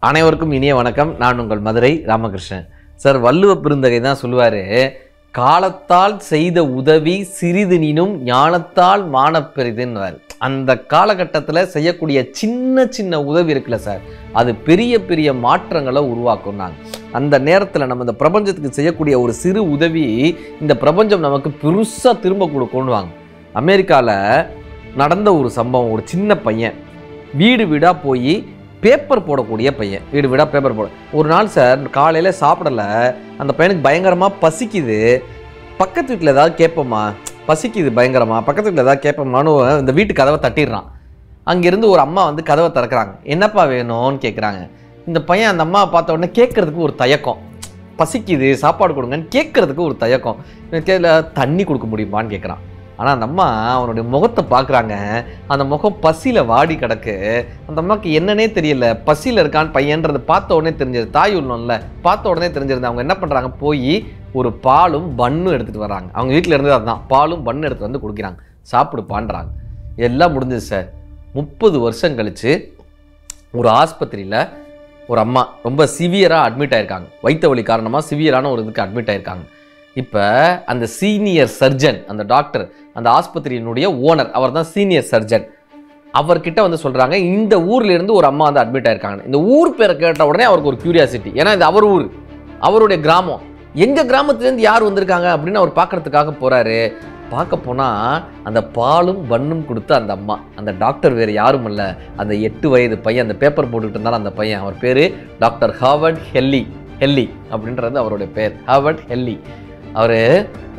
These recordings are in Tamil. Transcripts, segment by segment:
அனைவருக்கும் இனிய வணக்கம். நான் உங்கள் மதுரை ராமகிருஷ்ணன். சார், வள்ளுவ பெருந்தகை தான் சொல்லுவார், காலத்தால் செய்த உதவி சிறிதுனினும் ஞானத்தால் மானப்பெரிதுன்னுவார். அந்த காலகட்டத்தில் செய்யக்கூடிய சின்ன சின்ன உதவி இருக்குல்ல சார், அது பெரிய பெரிய மாற்றங்களை உருவாக்கும். அந்த நேரத்தில் நம்ம இந்த பிரபஞ்சத்துக்கு செய்யக்கூடிய ஒரு சிறு உதவி இந்த பிரபஞ்சம் நமக்கு பெருசாக திரும்ப கொடுக்கணுவாங்க. அமெரிக்காவில் நடந்த ஒரு சம்பவம், ஒரு சின்ன பையன் வீடு வீடாக போய் பேப்பர் போடக்கூடிய பையன், வீடு வீடாக பேப்பர் போட. ஒரு நாள் சார் காலையில் சாப்பிடலை, அந்த பையனுக்கு பயங்கரமாக பசிக்குது. பக்கத்து வீட்டில் ஏதாவது கேட்போமா, பசிக்குது பயங்கரமாக, பக்கத்து வீட்டில் ஏதாவது கேட்போமான்னு இந்த வீட்டு கதவை தட்டிடுறான். அங்கேருந்து ஒரு அம்மா வந்து கதவை திறக்கிறாங்க. என்னப்பா வேணும்னு கேட்குறாங்க. இந்த பையன் அந்த அம்மாவை பார்த்த உடனே கேட்குறதுக்கு ஒரு தயக்கம், பசிக்குது சாப்பாடு கொடுங்கன்னு கேட்குறதுக்கு ஒரு தயக்கம். தண்ணி கொடுக்க முடியுமான்னு கேட்குறான். ஆனால் அந்த அம்மா அவனுடைய முகத்தை பார்க்குறாங்க. அந்த முகம் பசியில் வாடி கிடக்கு. அந்த அம்மாவுக்கு என்னன்னே தெரியல, பசியில் இருக்கான்னு பையன்றது பார்த்த உடனே தெரிஞ்சது. தாய் உள்ளோம்ல, பார்த்த உடனே தெரிஞ்சிருது. அவங்க என்ன பண்ணுறாங்க, போய் ஒரு பாலும் பன்னும் எடுத்துகிட்டு வர்றாங்க. அவங்க வீட்டில் இருந்து அதுதான் பாலும் பன்னு எடுத்துகிட்டு வந்து கொடுக்குறாங்க. சாப்பிடுப்பான்றாங்க. எல்லாம் முடிஞ்சது சார். 30 வருஷம் கழித்து ஒரு ஆஸ்பத்திரியில் ஒரு அம்மா ரொம்ப சிவியராக அட்மிட் ஆகிருக்காங்க. வயிற்று வலி காரணமாக சிவியரான ஒரு இதுக்கு அட்மிட் ஆகிருக்காங்க. இப்போ அந்த சீனியர் சர்ஜன், அந்த டாக்டர், அந்த ஆஸ்பத்திரியினுடைய ஓனர், அவர் தான் சீனியர் சர்ஜன். அவர்கிட்ட வந்து சொல்கிறாங்க, இந்த ஊர்லேருந்து ஒரு அம்மா வந்து அட்மிட் ஆகிருக்காங்க. இந்த ஊர் பேரை கேட்ட உடனே அவருக்கு ஒரு க்யூரியாசிட்டி. ஏன்னா இது அவர் ஊர், அவருடைய கிராமம். எங்கள் கிராமத்துலேருந்து யார் வந்திருக்காங்க அப்படின்னு அவர் பார்க்குறதுக்காக போகிறாரு. பார்க்க போனால் அந்த பாலும் பன்னும் கொடுத்த அந்த அம்மா, அந்த டாக்டர் வேறு யாரும் இல்லை, அந்த 8 வயது பையன், அந்த பேப்பர் போட்டுக்கிட்டு இருந்தாலும் அந்த பையன். அவர் பேர் டாக்டர் ஹாவர்ட் ஹெல்லி அப்படின்றது அவருடைய பேர், ஹாவர்ட் ஹெல்லி. அவர்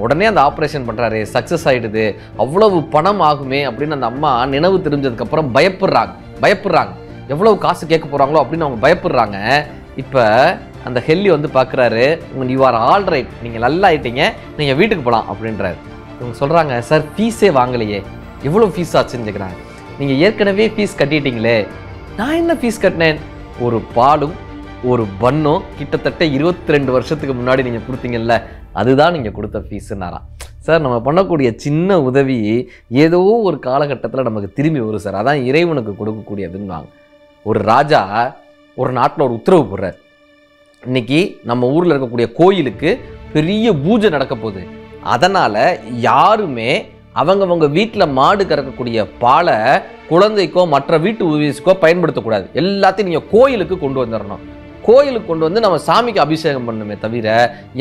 உடனே அந்த ஆப்ரேஷன் பண்ணுறாரு, சக்ஸஸ் ஆகிடுது. அவ்வளவு பணம் ஆகுமே அப்படின்னு அந்த அம்மா நினைவு தெரிஞ்சதுக்கப்புறம் பயப்படுறாங்க. எவ்வளவு காசு கேட்க போகிறாங்களோ அப்படின்னு அவங்க பயப்படுறாங்க. இப்போ அந்த ஹெல்லி வந்து பார்க்குறாரு, யூ ஆர் ஆல் ரைட், நீங்கள் நல்லா ஆகிட்டீங்க, நீங்கள் வீட்டுக்கு போகலாம் அப்படின்றாரு. இவங்க சொல்கிறாங்க, சார் ஃபீஸே வாங்கலையே, எவ்வளோ ஃபீஸ் ஆச்சுன்னு கேட்குறாங்க. நீங்கள் ஏற்கனவே ஃபீஸ் கட்டிட்டீங்களே. நான் என்ன ஃபீஸ் கட்டினேன்? ஒரு பாலும் ஒரு பன்னும் கிட்டத்தட்ட 22 வருஷத்துக்கு முன்னாடி நீங்கள் கொடுத்தீங்கல்ல, அதுதான் நீங்கள் கொடுத்த ஃபீஸுன்னாராம். சார், நம்ம பண்ணக்கூடிய சின்ன உதவி ஏதோ ஒரு காலகட்டத்தில் நமக்கு திரும்பி வரும் சார். அதான் இறைவனுக்கு கொடுக்கக்கூடியதுன்னாங்க. ஒரு ராஜா ஒரு நாட்டில் ஒரு உத்தரவு போடுறார், இன்னைக்கு நம்ம ஊரில் இருக்கக்கூடிய கோயிலுக்கு பெரிய பூஜை நடக்க போகுது. அதனால் யாருமே அவங்கவங்க வீட்டில் மாடு கறக்கக்கூடிய பாலை குழந்தைக்கோ மற்ற வீட்டு உதவிக்கோ பயன்படுத்தக்கூடாது. எல்லாத்தையும் நீங்கள் கோயிலுக்கு கொண்டு வந்துடணும். கோயிலுக்கு கொண்டு வந்து நம்ம சாமிக்கு அபிஷேகம் பண்ணணுமே தவிர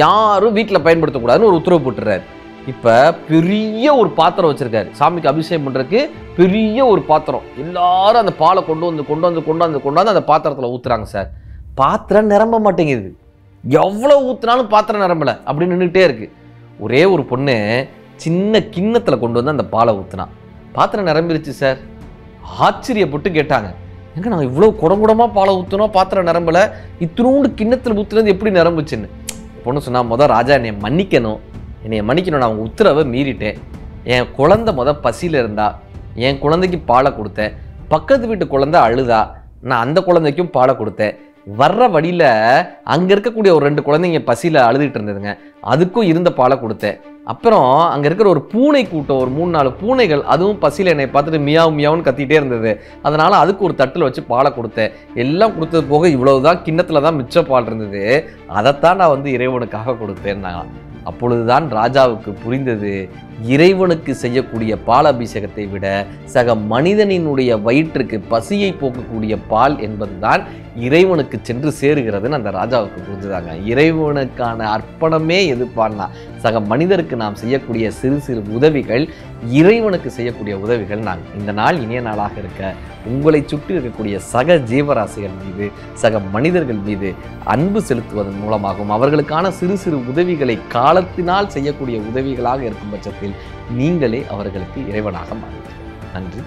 யாரும் வீட்டில் பயன்படுத்தக்கூடாதுன்னு ஒரு உத்தரவு போட்டுறாரு. இப்போ பெரிய ஒரு பாத்திரம் வச்சுருக்காரு, சாமிக்கு அபிஷேகம் பண்ணுறதுக்கு பெரிய ஒரு பாத்திரம். எல்லாரும் அந்த பாலை கொண்டு வந்து அந்த பாத்திரத்தில் ஊற்றுறாங்க சார். பாத்திரம் நிரம்ப மாட்டேங்குது. எவ்வளோ ஊற்றுனாலும் பாத்திரம் நிரம்பலை, அப்படின்னு நின்றுட்டே இருக்குது. ஒரே ஒரு பொண்ணு சின்ன கிண்ணத்தில் கொண்டு வந்து அந்த பாலை ஊற்றுனா, பாத்திரம் நிரம்பிருச்சு சார். ஆச்சரியப்பட்டு கேட்டாங்க, எங்க நாங்கள் இவ்வளோ குடங்குடமாக பாலை ஊற்றினோம், பாத்திரம் நிரம்பலை, இத்தினூண்டு கிண்ணத்தில் ஊற்றுனது எப்படி நிரம்புச்சுன்னு. பொண்ணு சொன்னால், ராஜா என்னை மன்னிக்கணும், நான் அவங்க உத்தரவை மீறிட்டேன். என் குழந்தை பசியில் இருந்தா, என் குழந்தைக்கு பாலை கொடுத்தேன். பக்கத்து வீட்டு குழந்தை அழுதா, நான் அந்த குழந்தைக்கும் பாலை கொடுத்தேன். வர்ற வழியில் அங்கே இருக்கக்கூடிய ஒரு 2 குழந்தைங்க பசியில் அழுதுகிட்டு இருந்ததுங்க, அதுக்கும் இருந்த பாலை கொடுத்தேன். அப்புறம் அங்கே இருக்கிற ஒரு பூனை கூட்டம், ஒரு 3-4 பூனைகள், அதுவும் பசியில் என்னை பார்த்துட்டு மியாவுன்னு கத்திகிட்டே இருந்தது. அதனால் அதுக்கு ஒரு தட்டில் வச்சு பாலை கொடுத்தேன். எல்லாம் கொடுத்தது போக இவ்வளவுதான் கிண்ணத்தில் தான் மிச்ச பால் இருந்தது, அதைத்தான் நான் வந்து இறைவனுக்காக கொடுத்தேன்னாங்க. அப்பொழுதுதான் ராஜாவுக்கு புரிந்தது, இறைவனுக்கு செய்யக்கூடிய பால் அபிஷேகத்தை விட சக மனிதனினுடைய வயிற்றுக்கு பசியை போக்கக்கூடிய பால் என்பதுதான் இறைவனுக்கு சென்று சேருகிறதுன்னு அந்த ராஜாவுக்கு புரிஞ்சுதாங்க. இறைவனுக்கான அர்ப்பணமே எதுப்பான்னா சக மனிதருக்கு நாம் செய்யக்கூடிய சிறு சிறு உதவிகள் இறைவனுக்கு செய்யக்கூடிய உதவிகள். இந்த நாள் இனிய நாளாக இருக்க உங்களை சுற்றி இருக்கக்கூடிய சக ஜீவராசிகள் மீது, சக மனிதர்கள் மீது அன்பு செலுத்துவதன் மூலமாகவும் அவர்களுக்கான சிறு சிறு உதவிகளை காலத்தினால் செய்யக்கூடிய உதவிகளாக இருக்கும் பட்சத்தில் நீங்களே அவர்களுக்கு இறைவனாக மாறுவீர்கள். நன்றி.